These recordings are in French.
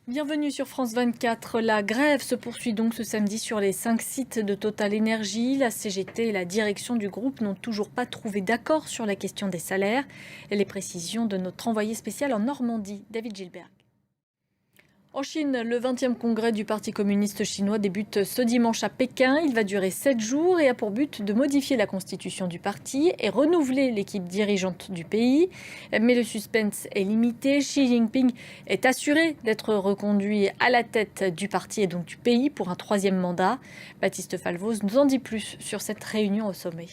Bienvenue sur France 24. La grève se poursuit donc ce samedi sur les 5 sites de Total Énergie. La CGT et la direction du groupe n'ont toujours pas trouvé d'accord sur la question des salaires. Et les précisions de notre envoyé spécial en Normandie, David Gilbert. En Chine, le 20e congrès du Parti communiste chinois débute ce dimanche à Pékin. Il va durer 7 jours et a pour but de modifier la constitution du parti et renouveler l'équipe dirigeante du pays. Mais le suspense est limité. Xi Jinping est assuré d'être reconduit à la tête du parti et donc du pays pour un 3e mandat. Baptiste Falvoz nous en dit plus sur cette réunion au sommet.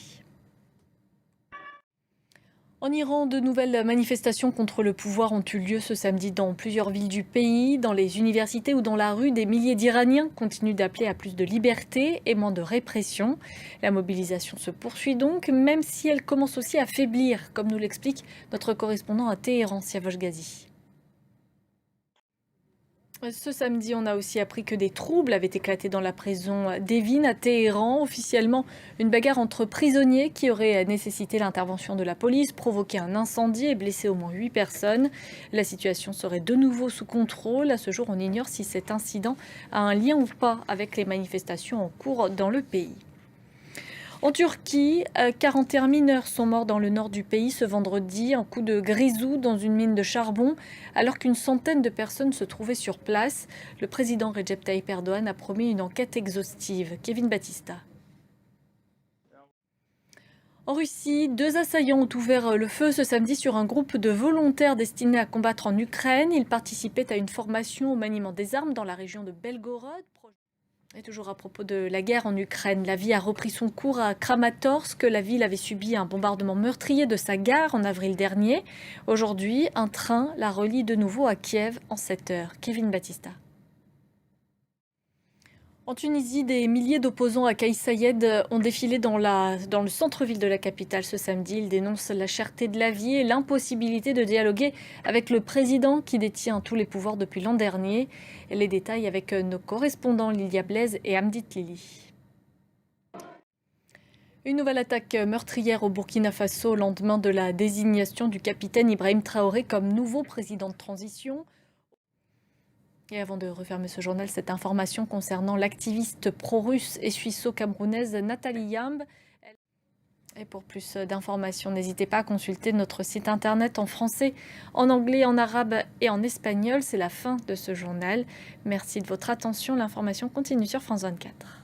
En Iran, de nouvelles manifestations contre le pouvoir ont eu lieu ce samedi dans plusieurs villes du pays. Dans les universités ou dans la rue, des milliers d'Iraniens continuent d'appeler à plus de liberté et moins de répression. La mobilisation se poursuit donc, même si elle commence aussi à faiblir, comme nous l'explique notre correspondant à Téhéran, Siavosh Ghazi. Ce samedi, on a aussi appris que des troubles avaient éclaté dans la prison d'Evin à Téhéran. Officiellement, une bagarre entre prisonniers qui aurait nécessité l'intervention de la police, provoqué un incendie et blessé au moins 8 personnes. La situation serait de nouveau sous contrôle. À ce jour, on ignore si cet incident a un lien ou pas avec les manifestations en cours dans le pays. En Turquie, 41 mineurs sont morts dans le nord du pays ce vendredi, un coup de grisou dans une mine de charbon, alors qu'une centaine de personnes se trouvaient sur place. Le président Recep Tayyip Erdogan a promis une enquête exhaustive. Kevin Battista. En Russie, 2 assaillants ont ouvert le feu ce samedi sur un groupe de volontaires destinés à combattre en Ukraine. Ils participaient à une formation au maniement des armes dans la région de Belgorod. Et toujours à propos de la guerre en Ukraine, la vie a repris son cours à Kramatorsk. La ville avait subi un bombardement meurtrier de sa gare en avril dernier. Aujourd'hui, un train la relie de nouveau à Kiev en 7 heures. Kevin Battista. En Tunisie, des milliers d'opposants à Kais Saied ont défilé dans le centre-ville de la capitale ce samedi. Ils dénoncent la cherté de la vie et l'impossibilité de dialoguer avec le président qui détient tous les pouvoirs depuis l'an dernier. Les détails avec nos correspondants Lilia Blaise et Amdit Lili. Une nouvelle attaque meurtrière au Burkina Faso au lendemain de la désignation du capitaine Ibrahim Traoré comme nouveau président de transition. Et avant de refermer ce journal, cette information concernant l'activiste pro-russe et suisse-camerounaise Nathalie Yamb. Et pour plus d'informations, n'hésitez pas à consulter notre site internet en français, en anglais, en arabe et en espagnol. C'est la fin de ce journal. Merci de votre attention. L'information continue sur France 24.